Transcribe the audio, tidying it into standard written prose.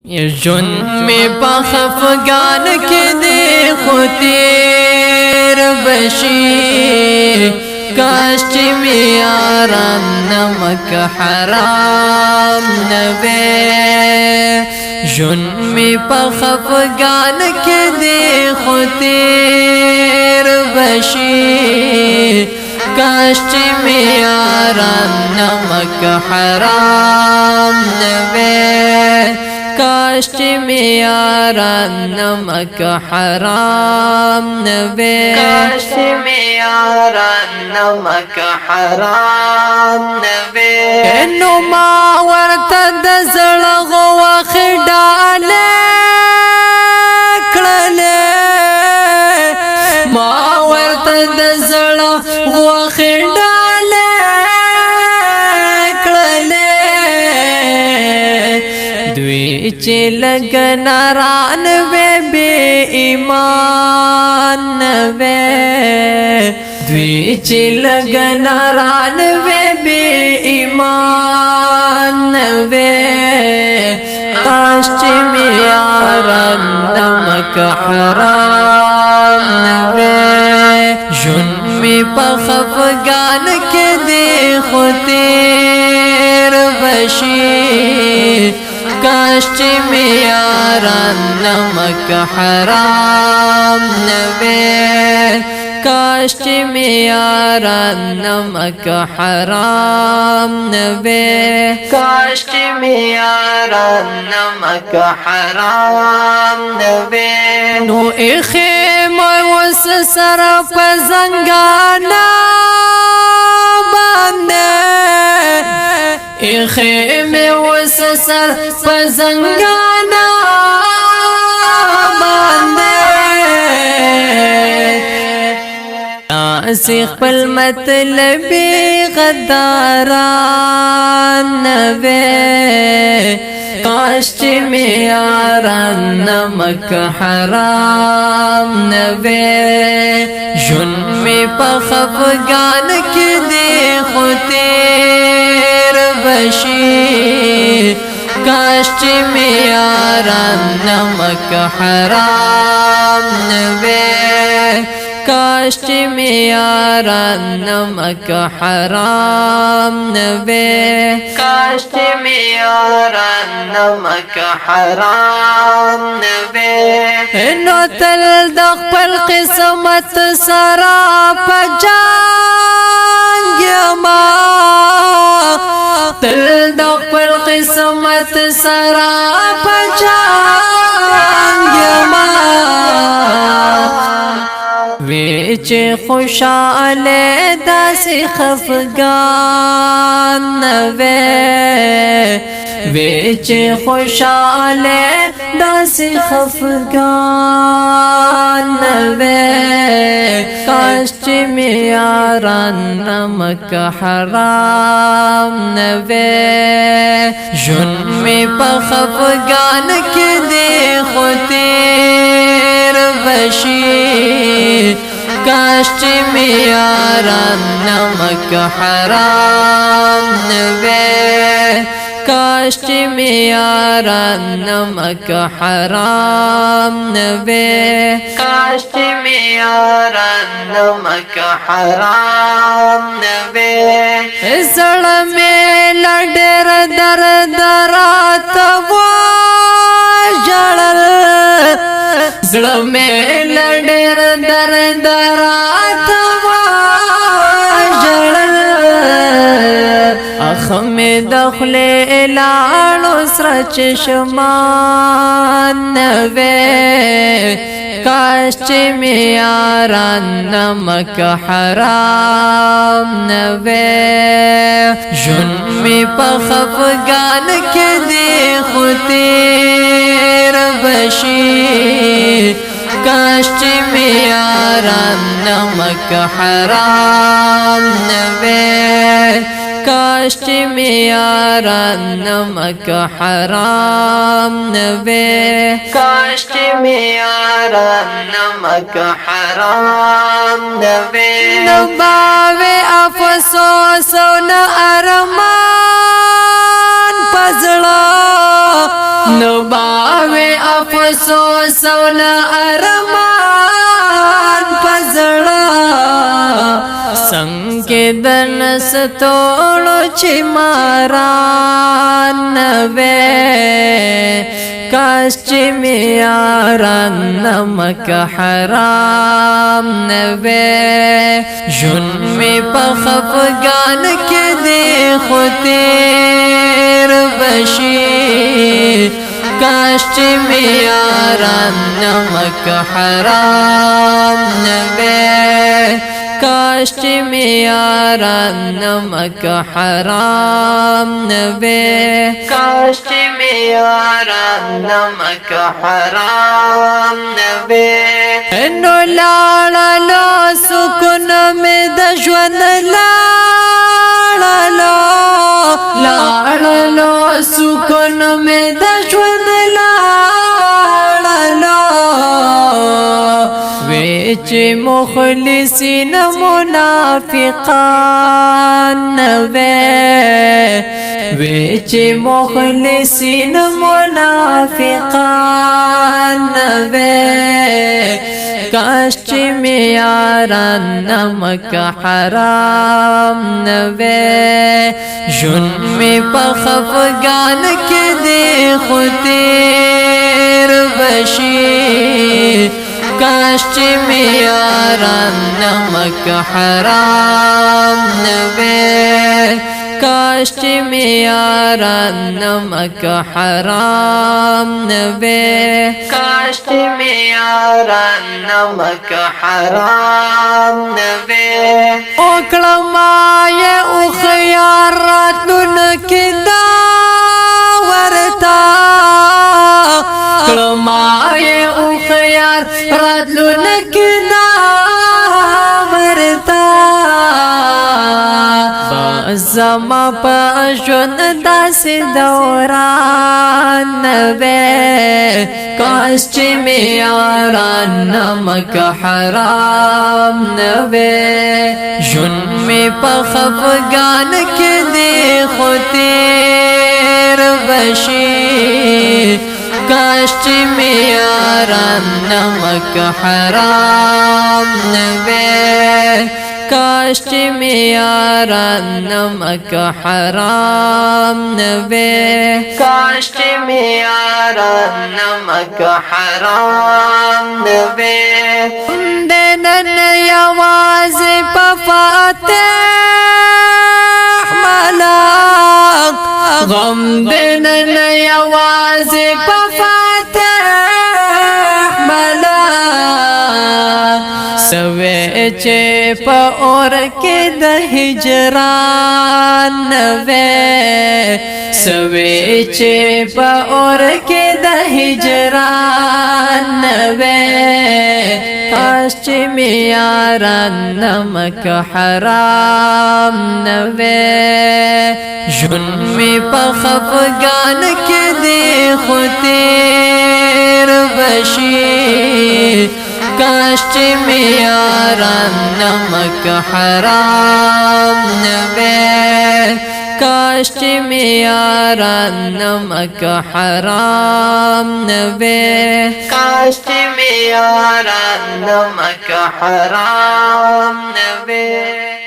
جن میں بخفگان کے دے خطیر بشی کاش چی میاران نمک حرام نبے جن میں بخفگان کے دے خطیر بشی کاش چی میاران نمک حرام نبے کاش چی میاران نمک حرام نبے کاش چی میاران نمک حرام نبے نو ما ورته د زړه غوښې ډالې کړلې ما ورته د زړه غوښې ډالې کړلې دوی چې لږ ناران وې بې ایمان وې دوی چې لږ ناران وې بې ایمان وې کاش چې میاران نمک حرام وې ژوند مې په خفګان کې دې خو تېر بشي کاش چی میاران نمک حرام نبے کاش چی میاران نمک حرام نبے کاش چی میاران نمک حرام نبے نو اخیم وس سر پزنگانا باندے خیم وس سر پزنگانا باندے ناسخ پل مطلبی غداران نوے کاش چی میاران نمک حرام نوے جن میں پخفگان کی دے خطیر بشی کاش چی میاران نمک حرام نوے کاش چی میاران نمک حرام نوے کاش چی میاران نمک حرام نوے نو تل د خپل قسمت سرا پجانگ یما تل د خپل قسمت سرا پجانگ یما ویچ خوشاله داسی خفگان نوے ویچ خوشاله داسی خفگان نوے کاش چی میاران نمک حرام نوے جن میں پخفگان کی دے خطیر بشی کاش چی میاران نمک حرام نوے کاش چی میاران نمک حرام نوے کاش چی میاران نمک حرام نوے زړه مې لډر در درات وژړل زړه مې لډر در درات وژړل اخ مې دخلې لاړو سره چشمان نوے کاش چی میاران نمک حرام نوے جن میں پخفگان کے دے خطیر بشی کاش چی میاران نمک حرام نوے کاش چی میاران نمک حرام نوے کاش چی میاران نمک حرام نوے نباوے افسوس و نا ارمان پزړه نو باوي افسوس او نه ارمان پزړه څنګه د نستوړو چې ماران نوې کاش چې میاران نمک حرام نوې ژوند می په خفګان کې دی خو تیر بشي کاش چې میاران نمک حرام نوې کاش چې میاران نمک حرام نوې کاش چې میاران نمک حرام نوې نو لاړلو سکون مې د ژوند لاړلو سکون مې د ژوند چې مخلصین منافقان نوې وی چې مخلصین منافقان نوې کاش چې میاران نمک حرام نوې ژوند می په خفګان کې دی خو تیر بشي کاش چې میاران نمک حرام نوې کاش چې میاران نمک حرام نوې کاش چې میاران نمک حرام نوې او کلمای او خیاراتن کې دا ورتا کلمای او خیار راتلو نکنا ورتا زما په ژوند داسې دوران نوې کاش چې میاران نمک حرام نوې ژوند می په خفګان کې دی خو تیر بشي کاش چې میاران نمک حرام نوې کاش چې میاران نمک حرام نوې کاش چې میاران نمک حرام نوې د نن یوازې په فاتح ملک غم د نن یوازې په چې په اور کې د هجران نوې سوي چې په اور کې د هجران نوې کاش چې میاران نمک حرام نوې ژوند می په خفګان کې دی خو تیر بشي کاش چې میاران نمک حرام نوې کاش چې میاران نمک حرام نوې کاش چې میاران نمک حرام نوې